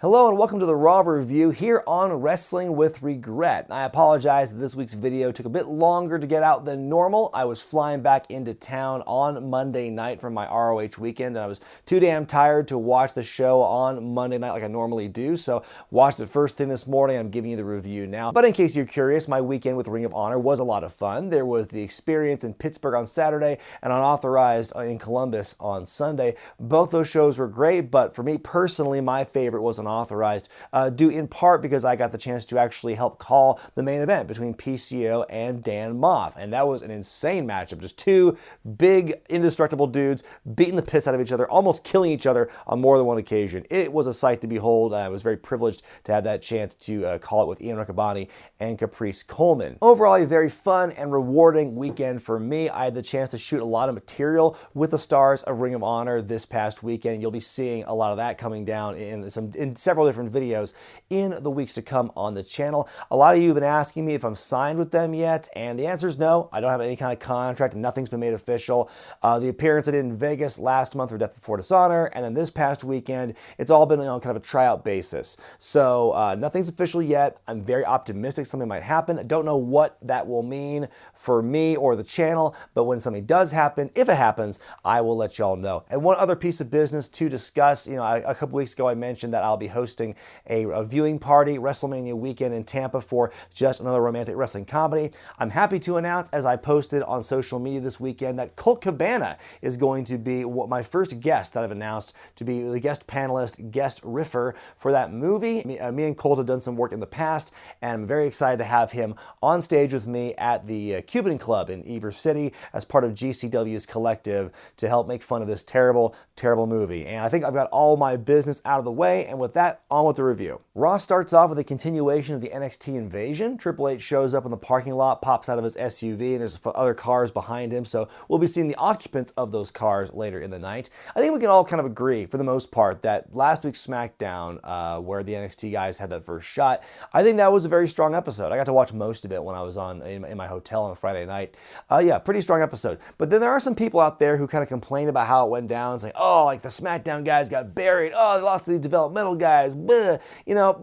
Hello and welcome to the Raw review here on Wrestling with Regret. I apologize that this week's video took a bit longer to get out than normal. I was flying back into town on Monday night from my ROH weekend, and I was too damn tired to watch the show on Monday night like I normally do, so watched it first thing this morning. I'm giving you the review now. But in case you're curious, my weekend with Ring of Honor was a lot of fun. There was the Experience in Pittsburgh on Saturday and Unauthorized in Columbus on Sunday. Both those shows were great, but for me personally, my favorite was Unauthorized, due in part because I got the chance to actually help call the main event between PCO and Dan Moff, and that was an insane matchup. Just two big, indestructible dudes beating the piss out of each other, almost killing each other on more than one occasion. It was a sight to behold. I was very privileged to have that chance to call it with Ian Riccaboni and Caprice Coleman. Overall, a very fun and rewarding weekend for me. I had the chance to shoot a lot of material with the stars of Ring of Honor this past weekend. You'll be seeing a lot of that coming down in several different videos in the weeks to come on the channel. A lot of you have been asking me if I'm signed with them yet, and the answer is no. I don't have any kind of contract, and nothing's been made official. The appearance I did in Vegas last month for Death Before Dishonor, and then this past weekend, it's all been on kind of a tryout basis. So nothing's official yet. I'm very optimistic something might happen. I don't know what that will mean for me or the channel, but when something does happen, if it happens, I will let y'all know. And one other piece of business to discuss, a couple weeks ago I mentioned that I'll be hosting a viewing party WrestleMania weekend in Tampa for Just Another Romantic Wrestling Comedy. I'm happy to announce, as I posted on social media this weekend, that Colt Cabana is going to be my first guest that I've announced to be the guest panelist, guest riffer for that movie. Me and Colt have done some work in the past, and I'm very excited to have him on stage with me at the Cuban Club in Ybor City as part of GCW's collective to help make fun of this terrible, terrible movie. And I think I've got all my business out of the way, and with that, on with the review. Raw starts off with a continuation of the NXT Invasion. Triple H shows up in the parking lot, pops out of his SUV, and there's other cars behind him, so we'll be seeing the occupants of those cars later in the night. I think we can all kind of agree, for the most part, that last week's SmackDown, where the NXT guys had that first shot, I think that was a very strong episode. I got to watch most of it when I was in my hotel on a Friday night. Yeah, pretty strong episode. But then there are some people out there who kind of complain about how it went down. It's like, oh, like the SmackDown guys got buried. Oh, they lost to these developmental guys. Bleh.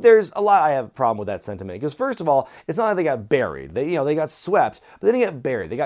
There's a lot I have a problem with that sentiment. Because first of all, it's not like they got buried. They got swept, but they didn't get buried. They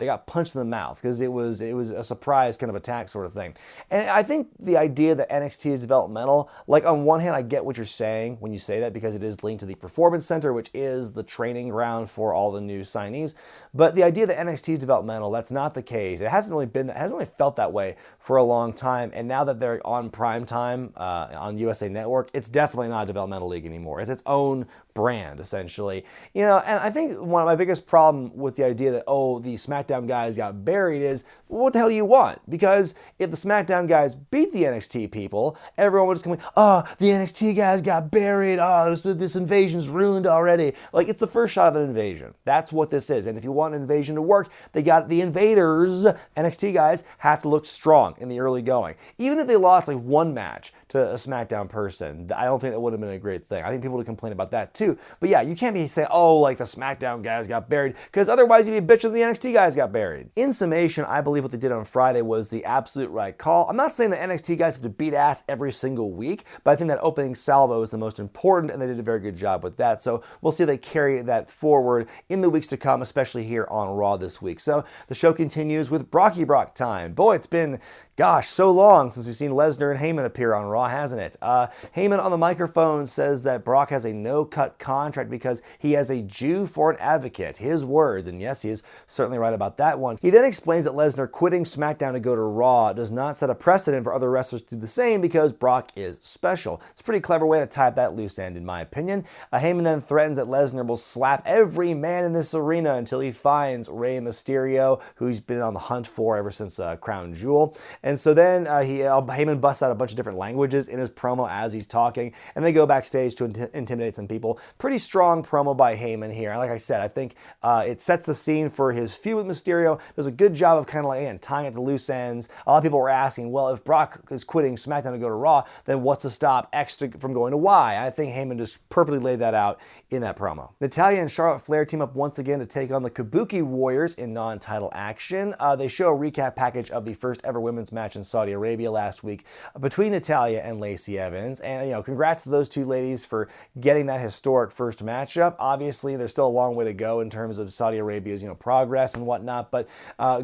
got punched in the mouth because it was a surprise kind of attack sort of thing. And I think the idea that NXT is developmental, like on one hand, I get what you're saying when you say that because it is linked to the Performance Center, which is the training ground for all the new signees. But the idea that NXT is developmental, that's not the case. It hasn't really felt that way for a long time. And now that they're on prime time on USA Network, it's definitely not a developmental league anymore. It's its own brand, essentially. And I think one of my biggest problem with the idea that, oh, the SmackDown guys got buried is, well, what the hell do you want? Because if the SmackDown guys beat the NXT people, everyone would just complain, oh, the NXT guys got buried, oh, this invasion's ruined already. Like, it's the first shot of an invasion. That's what this is. And if you want an invasion to work, they got the invaders, NXT guys, have to look strong in the early going. Even if they lost like one match to a SmackDown person, I don't think that would have been a great thing. I think people would complain about that too. But yeah, you can't be saying, oh, like the SmackDown guys got buried, because otherwise you'd be bitching the NXT guys got buried. In summation, I believe what they did on Friday was the absolute right call. I'm not saying that NXT guys have to beat ass every single week, but I think that opening salvo is the most important, and they did a very good job with that. So we'll see if they carry that forward in the weeks to come, especially here on Raw this week. So the show continues with Brocky Brock time. Boy, it's been, gosh, so long since we've seen Lesnar and Heyman appear on Raw, hasn't it? Heyman on the microphone says that Brock has a no-cut contract because he has a Jew for an advocate. His words, and yes, he is certainly right about that one. He then explains that Lesnar quitting SmackDown to go to Raw does not set a precedent for other wrestlers to do the same because Brock is special. It's a pretty clever way to tie up that loose end, in my opinion. Heyman then threatens that Lesnar will slap every man in this arena until he finds Rey Mysterio, who he's been on the hunt for ever since Crown Jewel. And so then Heyman busts out a bunch of different languages in his promo as he's talking, and they go backstage to intimidate some people. Pretty strong promo by Heyman here. Like I said, I think it sets the scene for his feud with Mysterio. Does a good job of kind of like, tying up the loose ends. A lot of people were asking, well, if Brock is quitting SmackDown to go to Raw, then what's to stop X from going to Y? I think Heyman just perfectly laid that out in that promo. Natalya and Charlotte Flair team up once again to take on the Kabuki Warriors in non-title action. They show a recap package of the first ever women's women's match in Saudi Arabia last week between Natalya and Lacey Evans. And, congrats to those two ladies for getting that historic first matchup. Obviously, there's still a long way to go in terms of Saudi Arabia's, progress and whatnot, but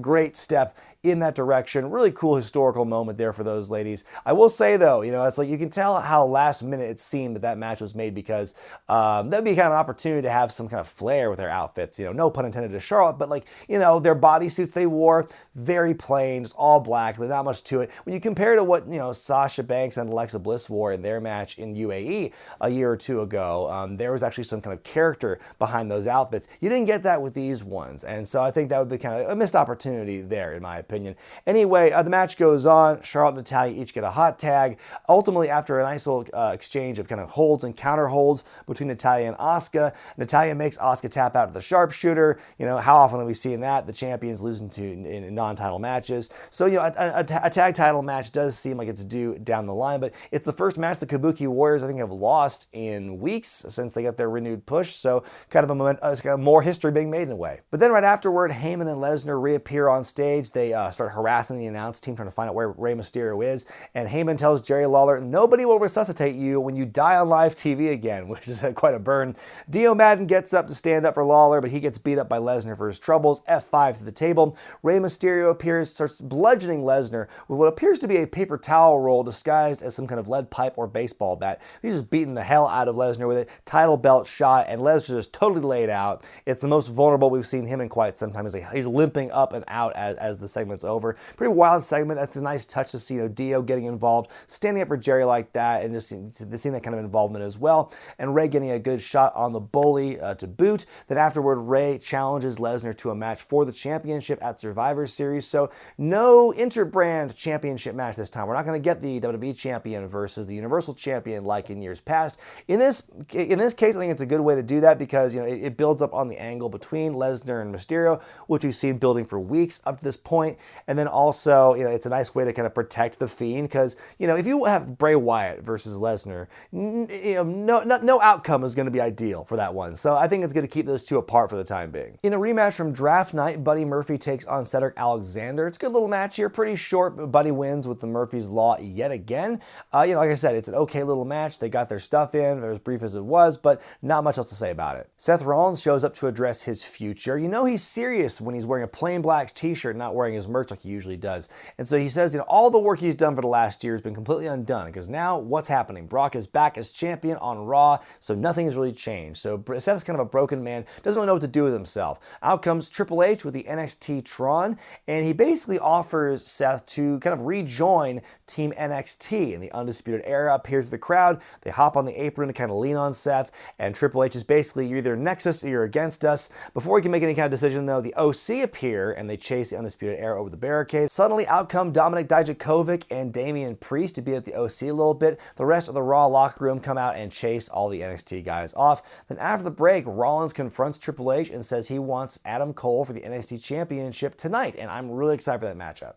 great step in that direction. Really cool historical moment there for those ladies. I will say though, it's like you can tell how last minute it seemed that match was made because that'd be kind of an opportunity to have some kind of flair with their outfits. No pun intended to Charlotte, but their bodysuits they wore, very plain, just all black. There's not much to it. When you compare to what, Sasha Banks and Alexa Bliss wore in their match in UAE a year or two ago, there was actually some kind of character behind those outfits. You didn't get that with these ones. And so I think that would be kind of a missed opportunity there, in my opinion. Anyway, the match goes on. Charlotte and Natalya each get a hot tag. Ultimately, after a nice little exchange of kind of holds and counter holds between Natalya and Asuka, Natalya makes Asuka tap out to the sharpshooter. How often have we seen that? The champions losing to in non-title matches. So, a tag title match does seem like it's due down the line, but it's the first match the Kabuki Warriors, I think, have lost in weeks since they got their renewed push. So, kind of a moment, it's kind of more history being made in a way. But then right afterward, Heyman and Lesnar reappear on stage. They start harassing the announce team, trying to find out where Rey Mysterio is. And Heyman tells Jerry Lawler, nobody will resuscitate you when you die on live TV again, which is quite a burn. Dio Madden gets up to stand up for Lawler, but he gets beat up by Lesnar for his troubles. F5 to the table. Rey Mysterio appears, starts bludgeoning Lesnar with what appears to be a paper towel roll disguised as some kind of lead pipe or baseball bat. He's just beating the hell out of Lesnar with it. Title belt shot, and Lesnar just totally laid out. It's the most vulnerable we've seen him in quite some time. He's limping up and out as the segment's over. Pretty wild segment. That's a nice touch to see, Dio getting involved, standing up for Jerry like that, and just seeing that kind of involvement as well. And Rey getting a good shot on the bully to boot. Then afterward, Rey challenges Lesnar to a match for the championship at Survivor Series. So no interbrand championship match this time. We're not going to get the WWE champion versus the Universal champion like in years past. In this case, I think it's a good way to do that because it builds up on the angle between Lesnar and Mysterio, which we've seen building for weeks up to this point. And then also, it's a nice way to kind of protect the Fiend because, if you have Bray Wyatt versus Lesnar, no outcome is going to be ideal for that one. So I think it's good to keep those two apart for the time being. In a rematch from Draft Night, Buddy Murphy takes on Cedric Alexander. It's a good little match here, pretty short, but Buddy wins with the Murphy's Law yet again. Like I said, it's an okay little match. They got their stuff in, as brief as it was, but not much else to say about it. Seth Rollins shows up to address his future. He's serious when he's wearing a plain black t-shirt, not wearing his merch like he usually does. And so he says, all the work he's done for the last year has been completely undone because now what's happening? Brock is back as champion on Raw, so nothing's really changed. So Seth's kind of a broken man, doesn't really know what to do with himself. Out comes Triple H with the NXT Tron, and he basically offers Seth to kind of rejoin Team NXT in the Undisputed Era. Up here through the crowd, they hop on the apron to kind of lean on Seth, and Triple H is basically, you're either Nexus or you're against us. Before he can make any kind of decision though, the OC appear and they chase the Undisputed Era over the barricade. Suddenly out come Dominic Dijakovic and Damian Priest to be at the OC a little bit. The rest of the Raw locker room come out and chase all the NXT guys off. Then after the break, Rollins confronts Triple H and says he wants Adam Cole for the NXT Championship tonight, and I'm really excited for that matchup.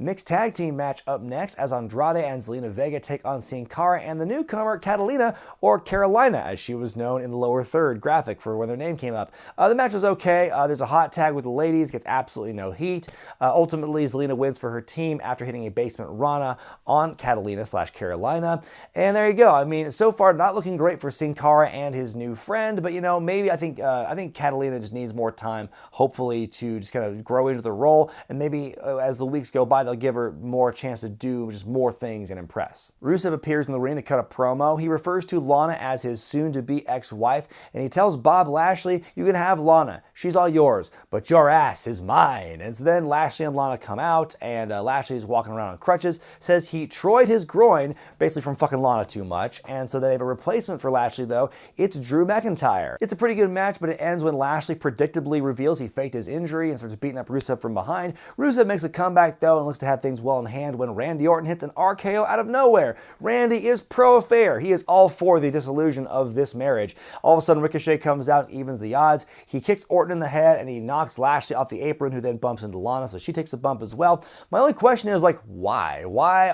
Mixed tag team match up next as Andrade and Zelina Vega take on Sin Cara and the newcomer Catalina, or Carolina as she was known in the lower third graphic for when their name came up. The match was okay. There's a hot tag with the ladies, gets absolutely no heat. Ultimately, Zelina wins for her team after hitting a basement Rana on Catalina/Carolina. And there you go. So far not looking great for Sin Cara and his new friend, but maybe I think Catalina just needs more time, hopefully, to just kind of grow into the role, and maybe as the weeks go by, they'll give her more chance to do just more things and impress. Rusev appears in the ring to cut a promo. He refers to Lana as his soon-to-be ex-wife, and he tells Bob Lashley, you can have Lana. She's all yours, but your ass is mine. And so then Lashley and Lana come out, and Lashley's walking around on crutches, says he troyed his groin, basically from fucking Lana too much, and so they have a replacement for Lashley, though. It's Drew McIntyre. It's a pretty good match, but it ends when Lashley predictably reveals he faked his injury and starts beating up Rusev from behind. Rusev makes a comeback, though, and looks to have things well in hand when Randy Orton hits an RKO out of nowhere. Randy is pro-affair. He is all for the dissolution of this marriage. All of a sudden, Ricochet comes out and evens the odds. He kicks Orton in the head and he knocks Lashley off the apron, who then bumps into Lana, so she takes a bump as well. My only question is, like, why? Why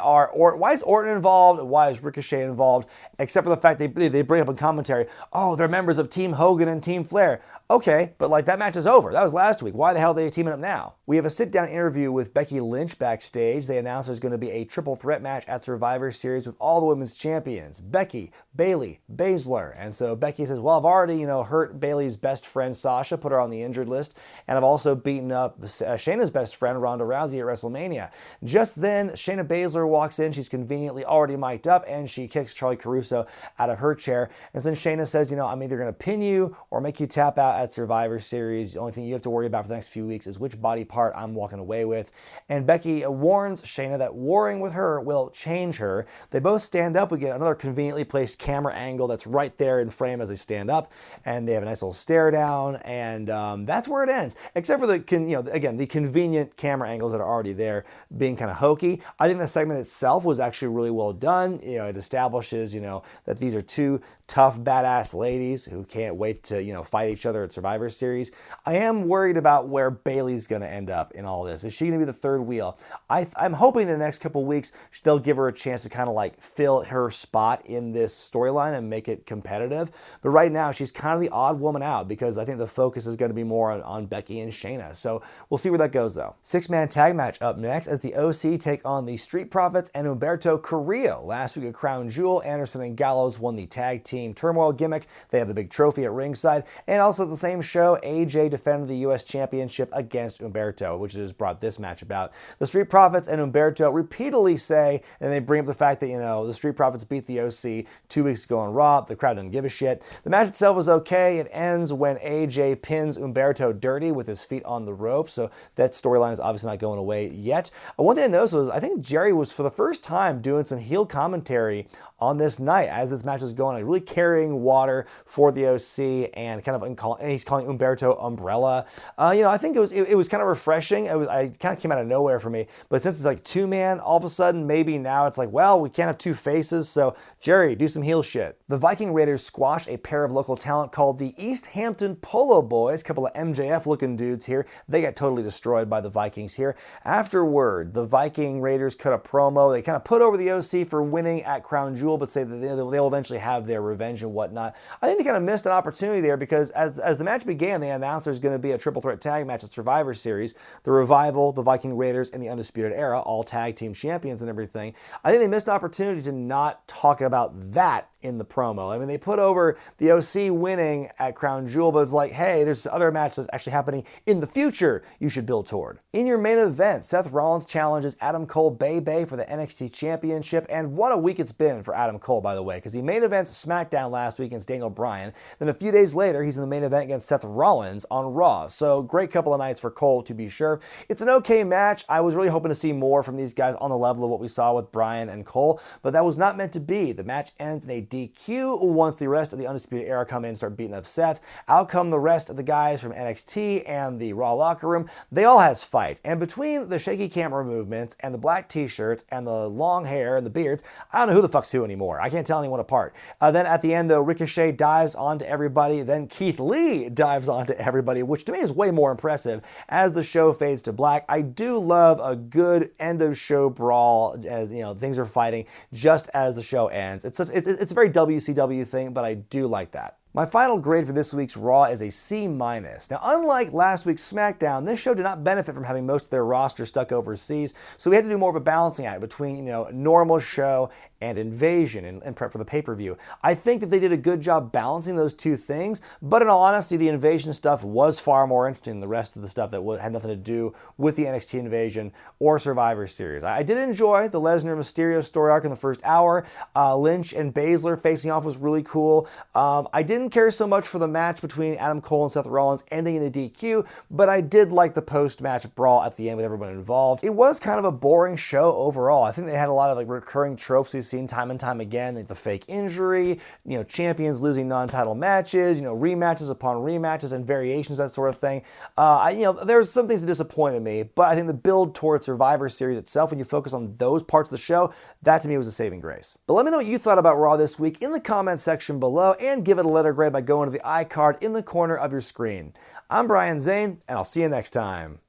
is Orton involved? Why is Ricochet involved? Except for the fact they bring up in commentary, oh, they're members of Team Hogan and Team Flair. Okay, but like that match is over. That was last week. Why the hell are they teaming up now? We have a sit-down interview with Becky Lynch backstage. They announced there's going to be a triple threat match at Survivor Series with all the women's champions, Becky, Bayley, Baszler. And so Becky says, well, I've already, hurt Bayley's best friend Sasha, put her on the injured list, and I've also beaten up Shayna's best friend Ronda Rousey at WrestleMania. Just then, Shayna Baszler walks in. She's conveniently already mic'd up, and she kicks Charlie Caruso out of her chair. And then Shayna says, I'm either going to pin you or make you tap out at Survivor Series. The only thing you have to worry about for the next few weeks is which body part I'm walking away with. And Becky warns Shayna that warring with her will change her. They both stand up. We get another conveniently placed camera angle that's right there in frame as they stand up, and they have a nice little stare down, and that's where it ends. Except for the convenient camera angles that are already there being kind of hokey. I think the segment itself was actually really well done. It establishes, that these are two tough, badass ladies who can't wait to, fight each other at Survivor Series. I am worried about where Bayley's going to end up in all this. Is she going to be the third wheel? I'm hoping the next couple weeks they'll give her a chance to kind of like fill her spot in this storyline and make it competitive. But right now, she's kind of the odd woman out because I think the focus is going to be more on Becky and Shayna. So we'll see where that goes, though. Six-man tag match up next as the OC take on the Street Profits and Humberto Carrillo. Last week at Crown Jewel, Anderson and Gallows won the tag team turmoil gimmick. They have the big trophy at ringside. And also at the same show, AJ defended the U.S. Championship against Humberto, which has brought this match about. The Street Profits and Humberto repeatedly say, and they bring up the fact that, the Street Profits beat the OC 2 weeks ago on Raw. The crowd didn't give a shit. The match itself was okay. It ends when AJ pins Humberto dirty with his feet on the rope, so that storyline is obviously not going away yet. One thing I noticed was I think Jerry was for the first time doing some heel commentary on this night as this match was going on, really carrying water for the OC and he's calling Humberto Umbrella. I think it was kind of refreshing. I kind of came out of nowhere for me, but since it's like two-man, all of a sudden maybe now it's like, well, we can't have two faces, so Jerry, do some heel shit. The Viking Raiders squashed a pair of local talent called the East Hampton Polo Boys, a couple of MJF-looking dudes here. They got totally destroyed by the Vikings here. Afterward, the Viking Raiders cut a promo. They kind of put over the OC for winning at Crown Jewel, but say that they'll eventually have their revenge and whatnot. I think they kind of missed an opportunity there because as the match began, they announced there's going to be a triple threat tag match at Survivor Series. The Revival, the Viking Raiders, and the Undisputed Era, all tag team champions and everything. I think they missed an opportunity to not talk about that in the promo. I mean, they put over the OC winning at Crown Jewel, but it's like, hey, there's other matches actually happening in the future you should build toward. In your main event, Seth Rollins challenges Adam Cole Bay for the NXT Championship, and what a week it's been for Adam Cole, by the way, because he main events SmackDown last week against Daniel Bryan. Then a few days later, he's in the main event against Seth Rollins on Raw. So great couple of nights for Cole, to be sure. It's an okay match. I was really hoping to see more from these guys on the level of what we saw with Bryan and Cole, but that was not meant to be. The match ends in a DQ once the rest of the Undisputed Era come in and start beating up Seth. Out come the rest of the guys from NXT and the Raw locker room. They all has fight. And between the shaky camera movements and the black t-shirts and the long hair and the beards, I don't know who the fuck's who anymore. I can't tell anyone apart. Then at the end, though, Ricochet dives onto everybody. Then Keith Lee dives onto everybody, which to me is way more impressive as the show fades to black. I do love a good end of show brawl as things are fighting just as the show ends. It's a very WCW thing, but I do like that. My final grade for this week's Raw is a C-. Now, unlike last week's SmackDown, this show did not benefit from having most of their roster stuck overseas, so we had to do more of a balancing act between, normal show and Invasion and prep for the pay-per-view. I think that they did a good job balancing those two things, but in all honesty, the Invasion stuff was far more interesting than the rest of the stuff that had nothing to do with the NXT Invasion or Survivor Series. I did enjoy the Lesnar Mysterio story arc in the first hour. Lynch and Baszler facing off was really cool. I didn't care so much for the match between Adam Cole and Seth Rollins ending in a DQ, but I did like the post-match brawl at the end with everyone involved. It was kind of a boring show overall. I think they had a lot of recurring tropes we see seen time and time again, like the fake injury, champions losing non-title matches, rematches upon rematches and variations, that sort of thing. There's some things that disappointed me, but I think the build towards Survivor Series itself, when you focus on those parts of the show, that to me was a saving grace. But let me know what you thought about Raw this week in the comments section below, and give it a letter grade by going to the iCard in the corner of your screen. I'm Brian Zane, and I'll see you next time.